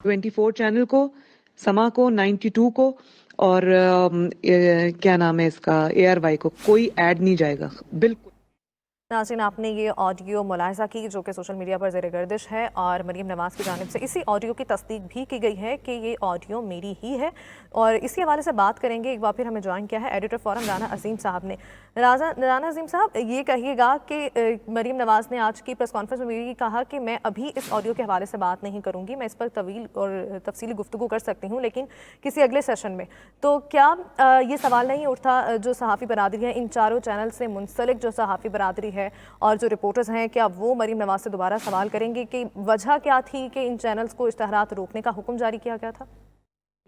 24 channel को, समा को, 92 को और क्या नाम है इसका, ARY को कोई ऐड नहीं जाएगा बिल्कुल। नाज़रीन, आपने ये ऑडियो मुलाहिज़ा की जो कि सोशल मीडिया पर ज़ेर गर्दिश है और मरीम नवाज़ की जानिब से इसी ऑडियो की तस्दीक भी की गई है कि ये ऑडियो मेरी ही है। और इसी हवाले से बात करेंगे। एक बार फिर हमें ज्वाइन किया है एडिटर फोरम राना अजीम साहब ने। राना अजीम साहब, ये कहिएगा कि मरीम नवाज़ ने आज की प्रेस कॉन्फ्रेंस में भी कहा कि मैं अभी इस ऑडियो के हवाले से बात नहीं करूँगी, मैं इस पर तवील और तफसीली गुफ्तगू कर सकती हूँ लेकिन किसी अगले सेशन में। तो क्या ये सवाल नहीं उठता जो सहाफ़ी बरादरी है, इन चारों चैनल से मुंसलिक जो सहाफ़ी बरादरी है और जो रिपोर्टर्स हैं, क्या वो मरीम नवाज से दोबारा सवाल करेंगे कि वजह क्या थी कि इन चैनल्स को इश्तहारात रोकने का हुक्म जारी किया गया था?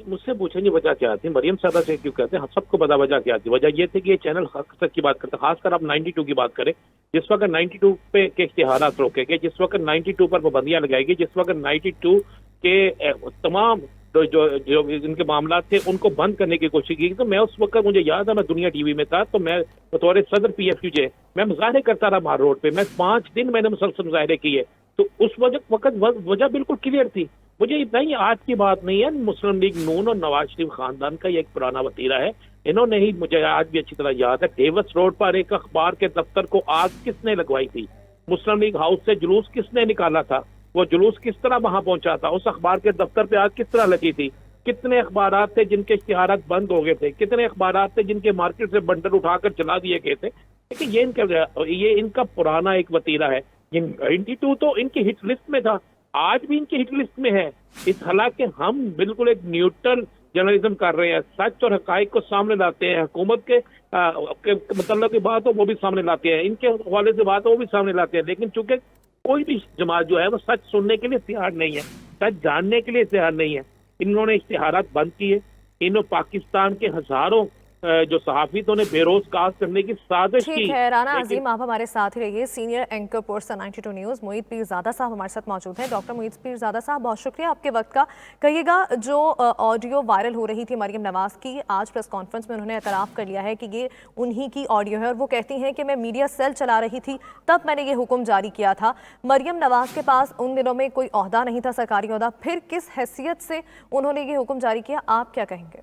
मुझसे पूछेंगे वजह क्या थी, मरियम सादा से क्यों कहते हैं, सबको पता वजह क्या थी। वजह ये थी कि ये चैनल हक सच की बात करते हैं, खासकर आप 92 की बात करें। जिस वक्त 92 पे के इश्तिहारात रोके गए, जिस वक्त 92 पर पाबंदियां लगाई गई, जिस वक्त 92 के तमाम जो जो इनके मामला थे उनको बंद करने की कोशिश की, तो मैं उस वक्त, मुझे याद है, मैं दुनिया टीवी में था, तो मैं बतौर सदर PFUJ मैं मुजाहरे करता रहा मार रोड पे। मैं 5 दिन मैंने मुसलसल मुजाहरे किए। तो उस वक्त वजह बिल्कुल क्लियर थी। मुझे इतना ही, आज की बात नहीं है, मुस्लिम लीग नून और नवाज शरीफ खानदान का ये एक पुराना वतीरा है। इन्होंने ही, मुझे आज भी अच्छी तरह याद है, डेविस रोड पर एक अखबार के दफ्तर को आग किसने लगवाई थी, मुस्लिम लीग हाउस से जुलूस किसने निकाला था, वो जुलूस किस तरह वहां पहुंचा था, उस अखबार के दफ्तर पे आग किस तरह लगी थी, कितने अखबार थे जिनके इश्तिहारात बंद हो गए थे, कितने अखबार थे जिनके मार्केट से बंडल उठाकर चला दिए गए थे। लेकिन ये इनका पुराना एक वतीरा है। 92 तो इनकी हिट लिस्ट में था, आज भी इनकी हिट लिस्ट में है। इस हालांकि हम बिल्कुल एक न्यूट्रल जर्नलिज्म कर रहे हैं, सच और हकाइक को सामने लाते हैं, हुकूमत के मतलब की बात हो वो भी सामने लाते हैं, इनके हवाले से बात हो वो भी सामने लाते हैं। लेकिन चूंकि कोई भी जमात जो है वो सच सुनने के लिए तैयार नहीं है, सच जानने के लिए तैयार नहीं है, इन्होंने इश्तिहारात बंद किए। इन्होंने पाकिस्तान के हजारों जो सहाफी तो उन्हें बेरोजगार करने की साजिश की। ठीक है राना अजीम, आप हमारे साथ ही रहिए। सीनियर एंकर पोर्सन 92 न्यूज़ मोहित पीरज़ादा साहब हमारे साथ मौजूद हैं। डॉक्टर मोहित पीरज़ादा साहब, बहुत शुक्रिया आपके वक्त का। कहिएगा, जो ऑडियो वायरल हो रही थी मरीम नवाज़ की, आज प्रेस कॉन्फ्रेंस में उन्होंने एतराफ़ कर लिया है कि ये उन्हीं की ऑडियो है और वो कहती हैं कि मैं मीडिया सेल चला रही थी तब मैंने ये हुक्म जारी किया था। मरीम नवाज़ के पास उन दिनों में कोई ओहदा नहीं था, सरकारी ओहदा, फिर किस हैसियत से उन्होंने ये हुक्म जारी किया, आप क्या कहेंगे?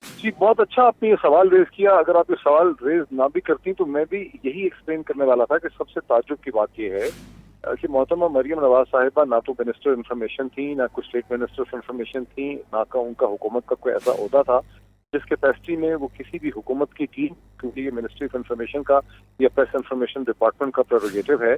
जी, बहुत अच्छा आपने ये सवाल रेज किया। अगर आप ये सवाल रेज ना भी करती तो मैं भी यही एक्सप्लेन करने वाला था कि सबसे ताज्जुब की बात ये है कि मोहतरमा मरियम नवाज साहिबा ना तो मिनिस्टर इंफॉर्मेशन थी, ना कुछ स्टेट मिनिस्टर इंफॉर्मेशन थी, ना का उनका हुकूमत का कोई ऐसा ओहदा था जिस कैपेसिटी में वो किसी भी हुकूमत की टीम, क्योंकि ये मिनिस्ट्री ऑफ इंफॉर्मेशन का या प्रेस इंफॉर्मेशन डिपार्टमेंट का प्रेरोगेटिव है,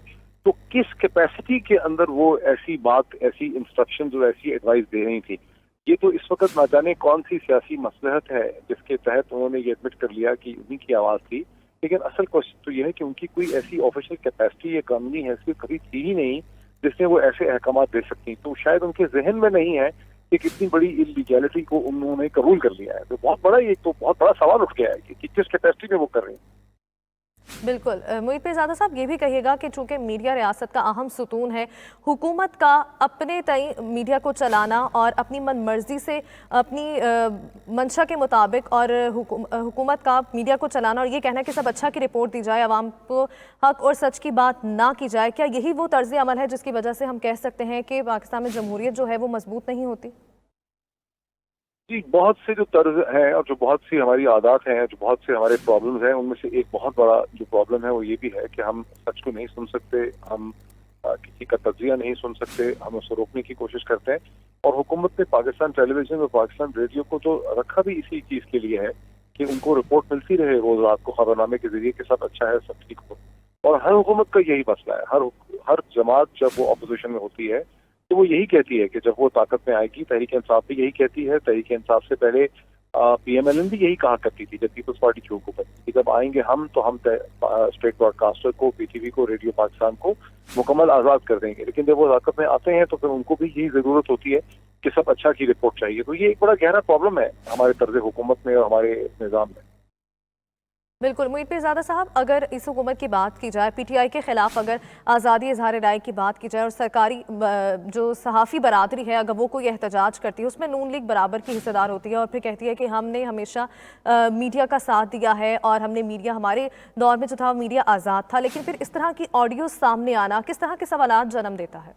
तो किस कैपेसिटी के अंदर वो ऐसी बात, ऐसी इंस्ट्रक्शन और ऐसी एडवाइस दे रही थी। ये तो इस वक्त ना जाने कौन सी सियासी मसलहत है जिसके तहत उन्होंने ये एडमिट कर लिया कि उन्हीं की आवाज थी। लेकिन असल क्वेश्चन तो यह है कि उनकी कोई ऐसी ऑफिशियल कैपेसिटी या कानूनी हैसियत कभी थी ही नहीं जिसने वो ऐसे अहकाम दे सकती। तो शायद उनके जहन में नहीं है कि कितनी बड़ी इलीगैलिटी को उन्होंने कबूल कर लिया है। तो बहुत बड़ा, ये तो बहुत बड़ा सवाल उठ गया है कि किस कैपेसिटी में वो कर रहे हैं। बिल्कुल। मोहित पीरज़ादा साहब, ये भी कहिएगा कि चूंकि मीडिया रियासत का अहम सुतून है, हुकूमत का अपने तय मीडिया को चलाना और अपनी मन मर्जी से अपनी मंशा के मुताबिक और हुकूमत का मीडिया को चलाना और ये कहना कि सब अच्छा की रिपोर्ट दी जाए, आवाम को हक और सच की बात ना की जाए, क्या यही वो तर्ज अमल है जिसकी वजह से हम कह सकते हैं कि पाकिस्तान में जमहूरियत जो है वो मजबूत नहीं होती? जी, बहुत से जो तर्ज हैं और जो बहुत सी हमारी आदत हैं, जो बहुत से हमारे प्रॉब्लम्स हैं, उनमें से एक बहुत बड़ा जो प्रॉब्लम है वो ये भी है कि हम सच को नहीं सुन सकते, हम किसी का तज्जिया नहीं सुन सकते, हम उसे रोकने की कोशिश करते हैं। और हुकूमत ने पाकिस्तान टेलीविजन और पाकिस्तान रेडियो को तो रखा भी इसी चीज के लिए है कि उनको रिपोर्ट मिलती रहे रोज रात को खबरनामे के जरिए कि सब अच्छा है, सब ठीक हो। और हर हुकूमत का यही मसला है। हर जमात जब वो अपोजिशन में होती है तो वो यही कहती है कि जब वो ताकत में आएगी, तहरीक इंसाफ भी यही कहती है, तहरीक इंसाफ से पहले PMLN भी यही कहा करती थी जब पीपल्स पार्टी की हुकूमत थी, जब आएंगे हम तो हम स्टेट ब्रॉडकास्टर को, PTV को, रेडियो पाकिस्तान को मुकम्मल आज़ाद कर देंगे। लेकिन जब वो ताकत में आते हैं तो फिर उनको भी यही जरूरत होती है कि सब अच्छा की रिपोर्ट चाहिए। तो ये एक बड़ा गहरा प्रॉब्लम है हमारे तर्ज हुकूमत में और हमारे निज़ाम में। बिल्कुल। मोहित पीरज़ादा साहब, अगर इस हुकूमत की बात की जाए, PTI के खिलाफ अगर आज़ादी इजहार राय की बात की जाए और सरकारी जो सहाफ़ी बरादरी है अगर वो कोई एहतजाज करती है उसमें नून लीग बराबर की हिस्सेदार होती है और फिर कहती है कि हमने हमेशा मीडिया का साथ दिया है और हमने मीडिया, हमारे दौर में जो था मीडिया आज़ाद था, लेकिन फिर इस तरह की ऑडियो सामने आना किस तरह के सवालात जन्म देता है?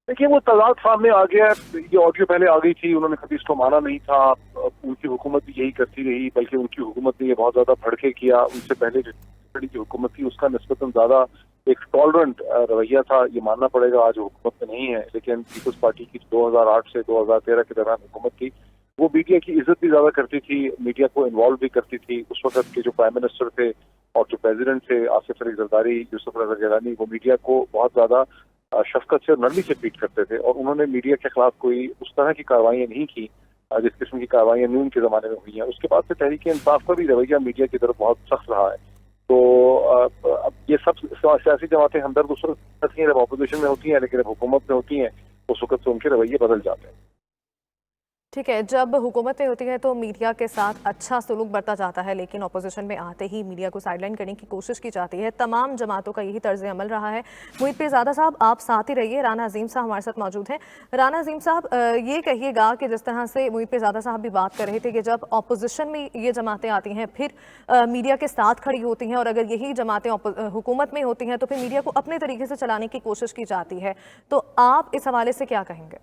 देखिए वो तजाद सामने आ गया है। ये ऑडियो पहले आ गई थी, उन्होंने कभी इसको माना नहीं था। उनकी हुकूमत भी यही करती रही, बल्कि उनकी हुकूमत ने ये बहुत ज्यादा भड़के किया। उनसे पहले जो हुकूमत थी उसका निस्बतन ज्यादा एक टॉलरेंट रवैया था, ये मानना पड़ेगा। आज हुकूमत में नहीं है, लेकिन पीपल्स पार्टी की 2008 से 2013 के दौरान हुकूमत थी, वो मीडिया की इज्जत भी ज्यादा करती थी, मीडिया को इन्वॉल्व भी करती थी। उस वक्त के जो प्राइम मिनिस्टर थे और जो प्रेसिडेंट थे आसिफ अली जरदारी, यूसुफ रजा गिलानी, वो मीडिया को बहुत ज्यादा शफकत से और नरमी से ट्रीट करते थे, और उन्होंने मीडिया के खिलाफ कोई उस तरह की कार्रवाइयां नहीं की जिस किस्म की कार्रवाइयां नून के जमाने में हुई हैं। उसके बाद से तहरीक इंसाफ का भी रवैया मीडिया की तरफ बहुत सख्त रहा है। तो अब ये सब सियासी जमातें हमदर्द उस वक्त होती हैं जब अपोजिशन में होती हैं, लेकिन जब हुकूमत में होती हैं उस वक्त से उनके रवैये बदल जाते हैं। ठीक है, जब हुकूमत में होती है तो मीडिया के साथ अच्छा सलूक बरता जाता है, लेकिन अपोजिशन में आते ही मीडिया को साइडलाइन करने की कोशिश की जाती है। तमाम जमातों का यही तर्ज अमल रहा है। मुईद पीरज़ादा साहब, आप साथ ही रहिए। राना अजीम साहब हमारे साथ मौजूद हैं। राना अजीम साहब, ये कहिएगा कि जिस तरह से मुईद पीरज़ादा साहब भी बात कर रहे थे कि जब अपोजिशन में ये जमातें आती हैं फिर मीडिया के साथ खड़ी होती हैं, और अगर यही जमातें हुकूमत में होती हैं तो फिर मीडिया को अपने तरीके से चलाने की कोशिश की जाती है, तो आप इस हवाले से क्या कहेंगे?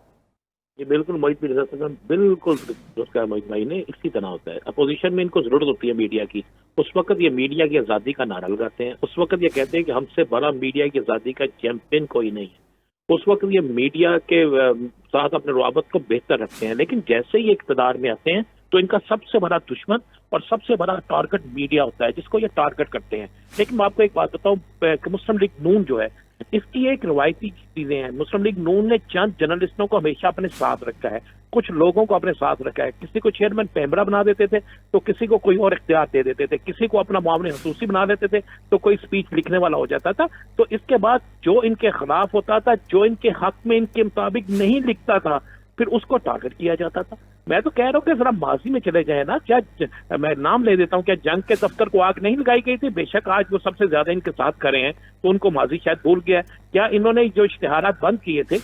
ये बिल्कुल मोहित पीरज़ादा बिल्कुल उसका मोहित भाई ने इसी तरह होता है। अपोजिशन में इनको जरूरत होती है मीडिया की, उस वक्त ये मीडिया की आज़ादी का नारा लगाते हैं, उस वक्त ये कहते हैं कि हमसे बड़ा मीडिया की आज़ादी का चैंपियन कोई नहीं है। उस वक्त ये मीडिया के साथ अपने रुआबत को बेहतर रखते हैं, लेकिन जैसे ही इक़्तिदार में आते हैं तो इनका सबसे बड़ा दुश्मन और सबसे बड़ा टारगेट मीडिया होता है, जिसको ये टारगेट करते हैं। लेकिन मैं आपको एक बात बताऊं कि मुस्लिम लीग नून जो है, इसकी एक रवायती चीजें हैं। मुस्लिम लीग नून ने चंद जर्नलिस्टों को हमेशा अपने साथ रखा है, कुछ लोगों को अपने साथ रखा है। किसी को चेयरमैन पैमरा बना देते थे तो किसी को कोई और इख्तियार दे देते थे, किसी को अपना मामले खसूसी बना देते थे तो कोई स्पीच लिखने वाला हो जाता था। तो इसके बाद जो इनके खिलाफ होता था, जो इनके हक में इनके मुताबिक नहीं लिखता था, फिर उसको टारगेट किया जाता था। मैं तो कह रहा हूँ कि जरा माजी में चले जाए ना। क्या मैं नाम ले देता हूँ, क्या जंग के दफ्तर को आग नहीं लगाई गई थी? बेशक आज वो सबसे ज्यादा इनके साथ खड़े हैं तो उनको माजी शायद भूल गया। क्या इन्होंने जो इश्तिहारात बंद किए थे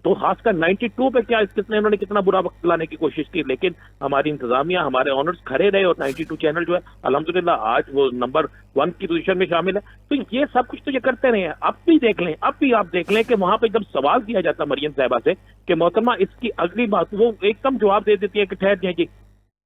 तो खासकर 92 पे क्या इन्होंने कितना बुरा वक्त लाने की कोशिश की, लेकिन हमारी इंतजामिया, हमारे ऑनर्स खड़े रहे और 92 चैनल जो है अल्हम्दुलिल्लाह आज वो नंबर 1 की पोजीशन में शामिल है। तो ये सब कुछ तो ये करते रहे हैं। अब भी देख लें, अब भी आप देख लें कि वहां पे जब सवाल किया जाता मरियम साहिबा से कि मोहतरमा इसकी अगली बात, वो एकदम जवाब दे देती है कि ठहर जाइए,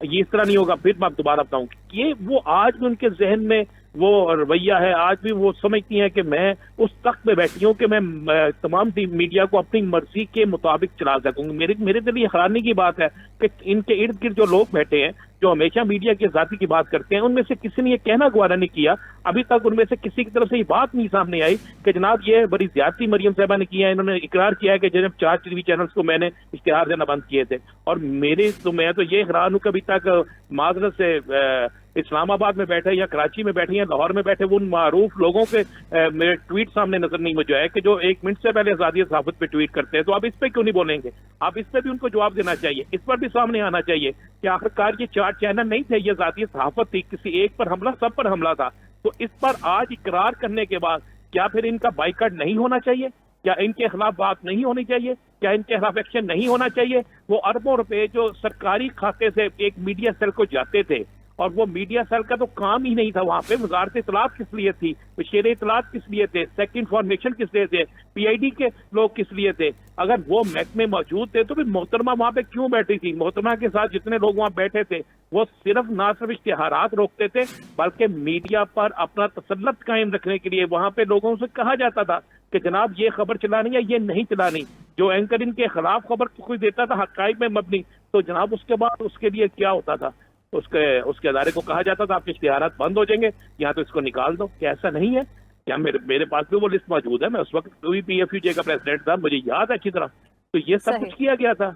ये इस तरह नहीं होगा। फिर मैं दोबारा बताऊं, ये वो आज भी उनके जहन में वो रवैया है। आज भी वो समझती हैं कि मैं उस तख्त पे बैठी हूँ कि मैं तमाम मीडिया को अपनी मर्जी के मुताबिक चला सकूंगी। मेरे लिए हैरानी की बात है कि इनके इर्द गिर्द जो लोग बैठे हैं जो हमेशा मीडिया की आजादी की बात करते हैं, उनमें से किसी ने ये कहना गवारा नहीं किया, अभी तक उनमें से किसी की तरफ से ये बात नहीं सामने आई कि जनाब ये बड़ी ज्यादती मरियम साहिबा ने किया है। इन्होंने इकरार किया है कि जनाब 4 टीवी चैनल्स को मैंने इश्तिहार देना बंद किए थे। और मैं तो ये हैरान हूं कि अभी तक माजरत से इस्लामाबाद में बैठे या कराची में बैठे या लाहौर में बैठे वो उन मारूफ लोगों के मेरे ट्वीट सामने नजर नहीं मुझे है कि जो 1 मिनट से पहले आजादी सहाफत पे ट्वीट करते हैं। तो आप इस पे क्यों नहीं बोलेंगे? आप इस पे भी उनको जवाब देना चाहिए, इस पर भी सामने आना चाहिए कि आखिरकार ये 4 चैनल नहीं थे, ये आजादी सहाफत थी। किसी एक पर हमला, सब पर हमला था। तो इस पर आज इकरार करने के बाद क्या फिर इनका बाइकआउट नहीं होना चाहिए? क्या इनके खिलाफ बात नहीं होनी चाहिए? क्या इनके खिलाफ एक्शन नहीं होना चाहिए? वो अरबों रुपए जो सरकारी खाते से एक मीडिया सेल को जाते थे, और वो मीडिया सेल का तो काम ही नहीं था वहां पे। वजारत इत्तलात किस लिए थी? शेर इत्तलात किस लिए थे? सेक्रेटरी इन्फॉर्मेशन किस लिए थे? पीआईडी के लोग किस लिए थे? अगर वो महकमे मौजूद थे तो फिर मोहतरमा वहां पे क्यों बैठी थी? मोहतरमा के साथ जितने लोग वहां बैठे थे वो सिर्फ ना सिर्फ इश्तिहारात रोकते थे, बल्कि मीडिया पर अपना तसल्लुत कायम रखने के लिए वहां पे लोगों से कहा जाता था कि जनाब ये खबर चलानी है, ये नहीं चलानी। जो एंकर इनके खिलाफ खबर कोई देता था हकाइक में मबनी, तो जनाब उसके बाद उसके लिए क्या होता था? उसके अदारे को कहा जाता था आपके इश्तिहारात बंद हो जाएंगे, या तो इसको निकाल दो। क्या ऐसा नहीं है? क्या मेरे पास भी वो लिस्ट मौजूद है। मैं उस वक्त PFUJ का प्रेसिडेंट था, मुझे याद है अच्छी तरह। तो ये सब कुछ किया गया था।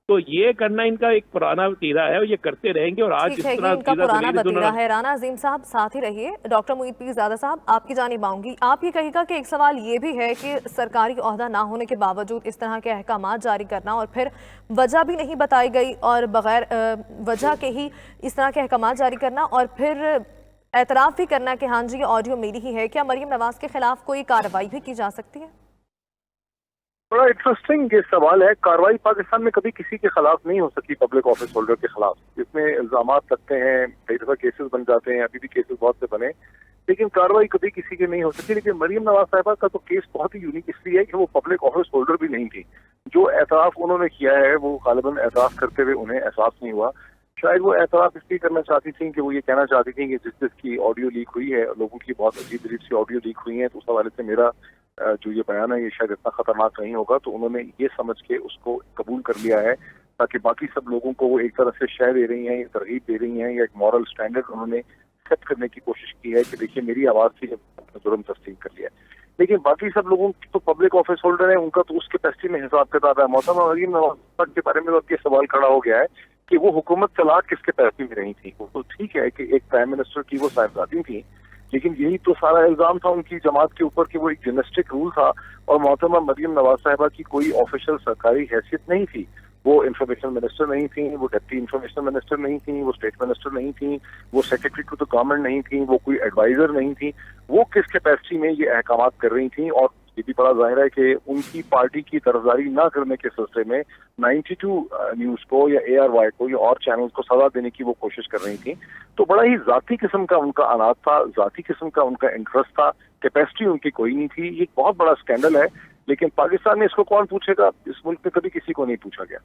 तो ये करना इनका एक पुराना वतीरा है और ये करते रहेंगे। और आज जिस तरह इनका पुराना वतीरा है। राना अजीम साहब साथ ही रहिए। डॉक्टर मुईद पीरज़ादा साहब, आपकी जानिब आऊंगी। आप ये कहिएगा कि एक सवाल ये भी है कि सरकारी ओहदा ना होने के बावजूद इस तरह के अहकामात जारी करना और फिर वजह भी नहीं बताई गई और बगैर वजह के ही इस तरह के अहकामात जारी करना और फिर एतराफ़ भी करना कि हाँ जी ये ऑडियो मेरी ही है। क्या मरियम नवाज के खिलाफ कोई कार्रवाई भी की जा सकती है? बड़ा इंटरेस्टिंग ये सवाल है। कार्रवाई पाकिस्तान में कभी किसी के खिलाफ नहीं हो सकी, पब्लिक ऑफिस होल्डर के खिलाफ। इसमें इल्जाम लगते हैं, कई दफा केसेस बन जाते हैं, अभी भी केसेस बहुत से बने, लेकिन कार्रवाई कभी किसी की नहीं हो सकती। लेकिन मरियम नवाज साहिबा का तो केस बहुत ही यूनिक इसलिए है कि वो पब्लिक ऑफिस होल्डर भी नहीं थी। जो एतराफ उन्होंने किया है वो गालिबन एतराफ करते हुए उन्हें एहसास नहीं हुआ। शायद वो एतराफ इसलिए करना चाहती थी कि वो ये कहना चाहती थी कि जिसकी ऑडियो लीक हुई है, लोगों की बहुत अजीब अजीब सी ऑडियो लीक हुई है, तो उस हवाले से मेरा जो ये बयान है ये शायद इतना खतरनाक नहीं होगा। तो उन्होंने ये समझ के उसको कबूल कर लिया है ताकि बाकी सब लोगों को वो एक तरह से शय दे रही हैं, तरगीब दे रही हैं, या एक मॉरल स्टैंडर्ड उन्होंने सेट करने की कोशिश की है कि देखिए मेरी आवाज थी जब जुर्म तस्लीम कर लिया। लेकिन बाकी सब लोगों की तो पब्लिक ऑफिस होल्डर है, उनका तो उस कैपेसिटी में हिसाब किताब है। मोहतरमा मरियम नवाज के बारे में अब ये सवाल खड़ा हो गया है कि वो हुकूमत चला किस कैपेसिटी में रही थी। वो तो ठीक है कि एक प्राइम मिनिस्टर की वो साहिबजादी थी, लेकिन यही तो सारा इल्जाम था उनकी जमात के ऊपर कि वो एक जिनेस्टिक रूल था और मोहतरमा मरियम नवाज साहिबा की कोई ऑफिशियल सरकारी हैसियत नहीं थी। वो इंफॉर्मेशन मिनिस्टर नहीं थी, वो डिप्टी इंफॉर्मेशन मिनिस्टर नहीं थी, वो स्टेट मिनिस्टर नहीं थी, वो सेक्रेटरी टू द गवर्नमेंट नहीं थी, वो कोई एडवाइजर नहीं थी। वो किस कैपेसिटी में ये अहकाम कर रही थी। और ये भी बड़ा जाहिर है कि उनकी पार्टी की तरफदारी ना करने के सिलसिले में 92 न्यूज को या ARY को या और चैनल को सजा देने की वो कोशिश कर रही थी। तो बड़ा ही जाती किस्म का उनका अनाज था, जाती किस्म का उनका इंटरेस्ट था, कैपेसिटी उनकी कोई नहीं थी। ये एक बहुत बड़ा स्कैंडल है, लेकिन पाकिस्तान में इसको कौन पूछेगा? इस मुल्क में कभी किसी को नहीं पूछा गया।